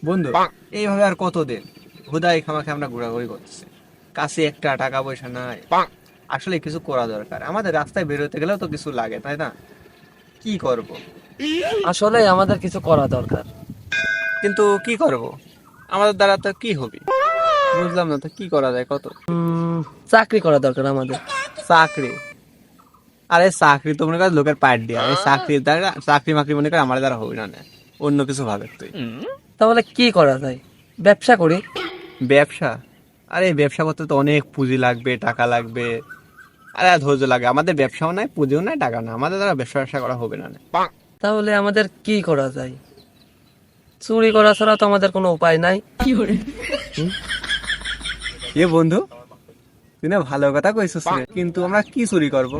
বন্ধু, এইভাবে আর কতদিন হুদাই খামাখে আমরা ঘোরাঘুরি করতেছি, কাছে একটা টাকা পয়সা নাই। আসলে কিছু করা দরকার, আমাদের রাস্তায় বেরোতে গেলেও তো কিছু লাগে, তাই না? কি করব? আসলে আমাদের কিছু করা দরকার। কিন্তু কি করব? আমাদের দ্বারা তো কি হবে? বুঝলাম না তো কি করা যায় কত। চাকরি করা দরকার আমাদের। চাকরি? আরে চাকরি তো মনে কর লোকের পাইট দিয়া, এই চাকরির দ্বারা চাকরি মাকরি মনে কর আমার দ্বারা হবে না, না অন্য কিছু ভাবে তুই। তাহলে কি করা যায়? ব্যবসা করি। ব্যবসা? আরে ব্যবসা করতে তো অনেক পুঁজি লাগবে, টাকা লাগবে, আরে ধৈর্য লাগে। আমাদের ব্যবসাও নাই, পুঁজিও নাই, টাকা না, আমাদের দ্বারা ব্যবসা করা হবে না। তাহলে আমাদের কি করা যায়? চুরি করা ছাড়া তো আমাদের কোনো উপায় নাই। এ বন্ধু, তুই না ভালো কথা কইছিস রে, কিন্তু আমরা কি চুরি করব?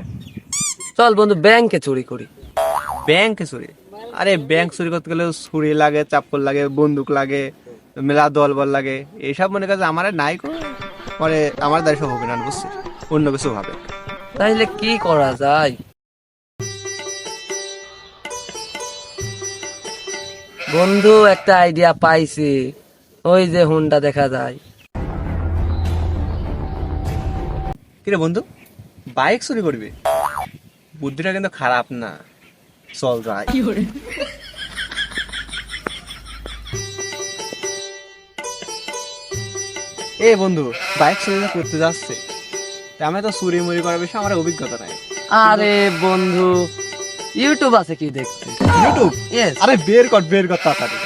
চল বন্ধু, ব্যাংকে চুরি করি। ব্যাংকে চুরি? আরে ব্যাংক চুরি করতে গেলে ছুরি লাগে, চাপ্পল লাগে, বন্দুক লাগে, মেলা দল বল লাগে, এইসব মনে কাছে আমার নাই মানে আমার দ্বারা সব হবে না, বুঝছিস? অন্য কিছু ভাবে। তাইলে কি করা যায়? বন্ধু, একটা আইডিয়া পাইছি। ওই যে হুন্ডা দেখা যায়। কিরে বন্ধু, বাইক চুরি করবি? বুদ্ধিটা কিন্তু খারাপ না, চল যাই। এ বন্ধু, বাইক চুরি যে করতে যাচ্ছে, তা আমি তো চুরি মুড়ি করার বিষয়ে আমার অভিজ্ঞতা নাই। আরে বন্ধু, ইউটিউব আছে কি দেখতে? ইউটিউব? Yes. আরে বের কর তাড়াতাড়ি।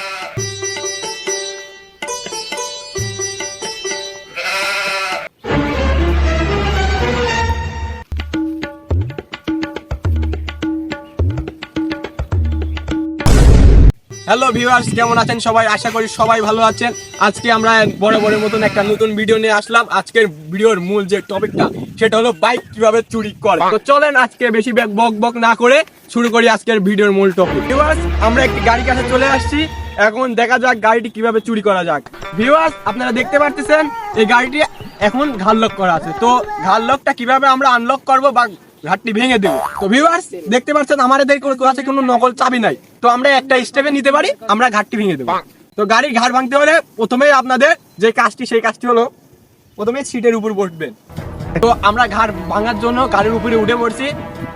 হ্যালো ভিউয়ার্স, কেমন আছেন সবাই? আশা করি সবাই ভালো আছেন। আজকে আমরা বড় মতন একটা নতুন ভিডিও নিয়ে আসলাম। আজকের ভিডিওর মূল যে টপিকটা, সেটা হলো বাইক কিভাবে চুরি করে। তো চলেন আজকে বেশি বক না করে শুরু করি আজকের ভিডিওর মূল টপিক। ভিউয়ার্স, আমরা একটি গাড়ির কাছে চলে আসছি, এখন দেখা যাক গাড়িটি কিভাবে চুরি করা যাক। ভিউয়ার্স, আপনারা দেখতে পাচ্ছেন এই গাড়িটি এখন ঘাট লক করা আছে। তো ঘাট লকটা কিভাবে আমরা আনলক করব বা ঘাটটি ভেঙে দেবো। তো ভিউয়ার্স, দেখতে পাচ্ছেন আমাদের কাছে কোনো নকল চাবি নাই, তো আমরা একটা স্টেপে নিতে পারি, আমরা ঘাটটি ভেঙে দেবো। তো গাড়ির ঘাট ভাঙতে হলে প্রথমে আপনাদের যে কাজটি, সেই কাজটি হলো প্রথমে সিটের উপর বসবেন। তো আমরা ঘাট ভাঙার জন্য গাড়ির উপরে উঠে পড়ছি।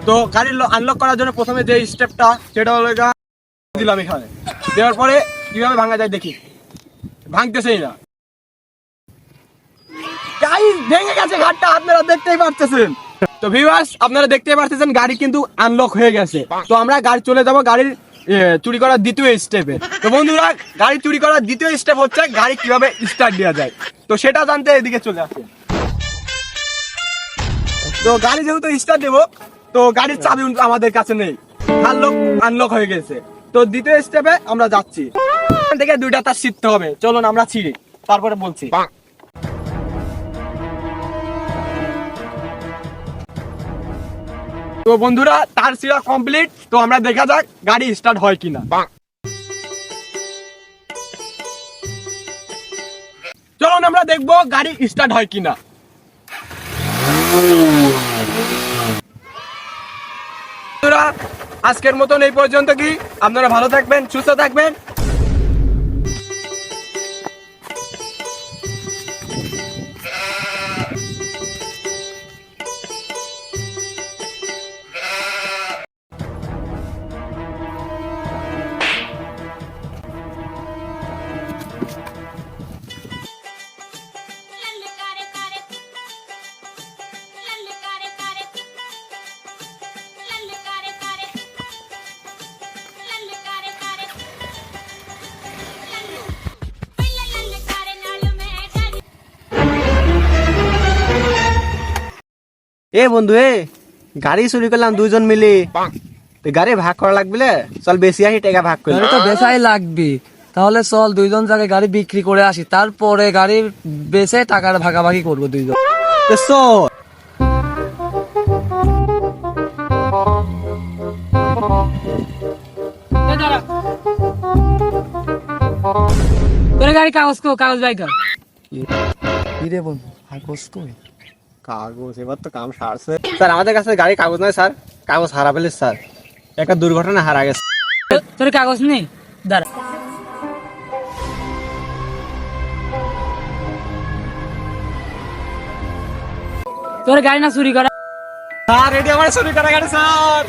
তো গাড়ির আনলক করার জন্য প্রথমে যে স্টেপটা, সেটা হলো দিলাম এখানে। দেওয়ার পরে কিভাবে ভাঙা যায় দেখি। ভাঙতেছেই না, গাইস ভেঙে গেছে ঘাটটা, আপনারা দেখতেই পাচ্ছেন। তো ভিউয়ার্স, আপনারা দেখতেই পাচ্ছেন গাড়ি কিন্তু আনলক হয়ে গেছে। তো আমরা গাড়ি চলে যাব গাড়ির চুরি করার দ্বিতীয় স্টেপে। তো বন্ধুরা, গাড়ি চুরি করার দ্বিতীয় স্টেপ হচ্ছে গাড়ি কিভাবে স্টার্ট দেওয়া যায়। তো সেটা জানতে এদিকে চলে আসে। তো গাড়ি যেহেতু স্টার্ট দেবো, তো গাড়ির চাবি আমাদের কাছে নেই, আনলক হয়ে গেছে। তো দ্বিতীয় স্টেপে আমরা যাচ্ছি, এখান থেকে দুইটা তার শিখতে হবে। চলুন আমরা ছিঁড়ি, তারপরে বলছি। তো বন্ধুরা, তার ছিঁড়া কমপ্লিট। তো আমরা দেখা যাক গাড়ি স্টার্ট হয় কিনা। চলুন আমরা দেখবো গাড়ি স্টার্ট হয় কিনা। বন্ধুরা, আজকের মতন এই পর্যন্ত। কি আপনারা ভালো থাকবেন, সুস্থ থাকবেন। এ বন্ধু, গাড়ি চুরি করলাম দুইজন মিলে, গাড়ি ভাগ করা লাগবে। চল বেশি আসি, টাকা ভাগ করে। গাড়ি তো বেচাই লাগবে, তাহলে চল দুইজন জায়গায় গাড়ি বিক্রি করে আসি, তারপরে গাড়ি বেচে টাকার ভাগাভাগি করবো দুইজন। তোর গাড়ি কাগজ বাই কর। কিরে বন্ধু, কাগজ কই? কাগজ এবার তো কাম সারছে স্যার। আমাদের কাছে গাড়ি কাগজ নাই স্যার, কাগজ হারা ফেলে স্যার, একটা দুর্ঘটনা হারা গেছে। তোর কাগজ নেই? দাঁড়া। তোর গাড়ি না চুরি করা। স্যার এটি আমার চুরি করা গাড়ি স্যার।